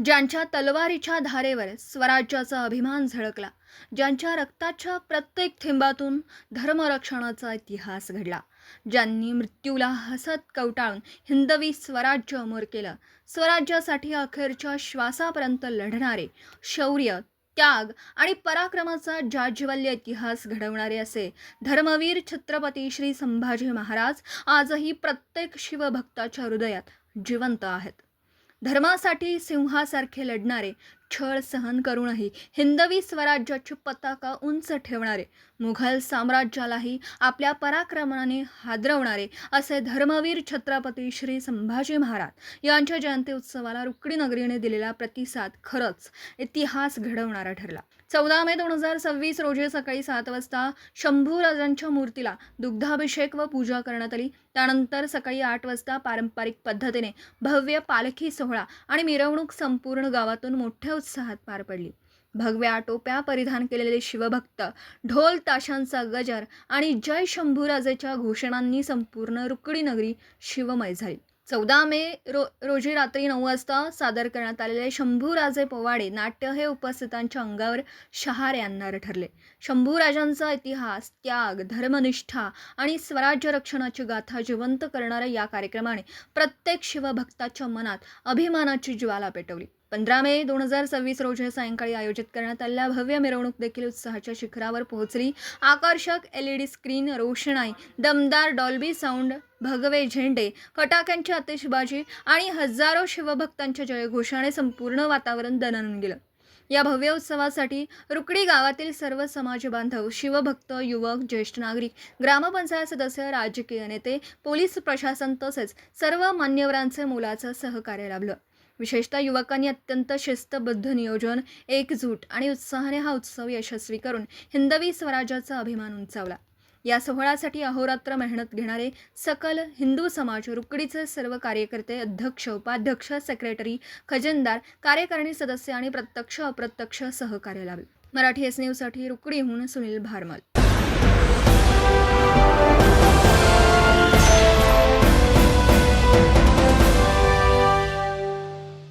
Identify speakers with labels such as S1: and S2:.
S1: ज्यांच्या तलवारीच्या धारेवर स्वराज्याचा अभिमान झळकला, ज्यांच्या रक्ताच्या प्रत्येक थेंबातून धर्मरक्षणाचा इतिहास घडला, ज्यांनी मृत्यूला हसत कवटाळून हिंदवी स्वराज्य अमर केलं, स्वराज्यासाठी अखेरच्या श्वासापर्यंत लढणारे, शौर्य, त्याग आणि पराक्रमाचा जाज्वल्य इतिहास घडवणारे असे धर्मवीर छत्रपती श्री संभाजी महाराज आजही प्रत्येक शिवभक्ताच्या हृदयात जिवंत आहेत. धर्मासाठी सिंहासारखे लढणारे, छळ सहन करूनही हिंदवी स्वराज्याची पताका उंच ठेवणारे, मुघल साम्राज्यालाही आपल्या पराक्रमाने हादरवणारे असे धर्मवीर छत्रपती श्री संभाजी महाराज यांच्या जयंती उत्सवाला रुकडी नगरीने दिलेला प्रतिसाद खरंच इतिहास घडवणारा ठरला. 14 मे 2026 रोजी सकाळी 7 वाजता शंभूराजांच्या मूर्तीला दुग्धाभिषेक व पूजा करण्यात आली. त्यानंतर सकाळी 8 वाजता पारंपरिक पद्धतीने भव्य पालखी सोहळा आणि मिरवणूक संपूर्ण गावातून मोठ्या उत्साहात पार पडली. भगव्या टोप्या परिधान केलेले शिवभक्त, ढोल ताशांचा गजर आणि जय शंभूराजेच्या घोषणांनी संपूर्ण रुकडी नगरी शिवमय झाली. 14 मे रोजी रात्री 9 वाजता सादर करण्यात आलेले शंभूराजे पोवाडे नाट्य हे उपस्थितांच्या अंगावर शहारे आणणारे ठरले. शंभूराजांचा इतिहास, त्याग, धर्मनिष्ठा आणि स्वराज्य रक्षणाची गाथा जिवंत करणाऱ्या या कार्यक्रमाने प्रत्येक शिवभक्ताच्या मनात अभिमानाची ज्वाला पेटवली. 15 मे 2026 रोजी सायंकाळी आयोजित करण्यात आलेल्या भव्य मिरवणूक देखील उत्साहाच्या शिखरावर पोहोचली. आकर्षक LED स्क्रीन, रोषणाई, दमदार डॉल्बी साऊंड, भगवे झेंडे, फटाक्यांची आतिषबाजी आणि हजारो शिवभक्तांच्या जयघोषाने संपूर्ण वातावरण दणाणून गेलं. या भव्य उत्सवासाठी रुकडी गावातील सर्व समाज बांधव, शिवभक्त, युवक, ज्येष्ठ नागरिक, ग्रामपंचायत सदस्य, राजकीय नेते, पोलीस प्रशासन तसेच सर्व मान्यवरांचे मोलाचं सहकार्य लाभलं. विशेषतः युवकांनी अत्यंत शिस्तबद्ध नियोजन, एकजूट आणि उत्साहाने हा उत्सव यशस्वी करून हिंदवी स्वराज्याचा अभिमान उंचावला. या सोहळ्यासाठी अहोरात्र मेहनत घेणारे सकल हिंदू समाज, रुकडीचे सर्व कार्यकर्ते, अध्यक्ष, उपाध्यक्ष, सेक्रेटरी, खजिनदार, कार्यकारिणी सदस्य आणि प्रत्यक्ष अप्रत्यक्ष सहकार्य लाभले. मराठी एस न्यूजसाठी रुकडीहून सुनील भारमल.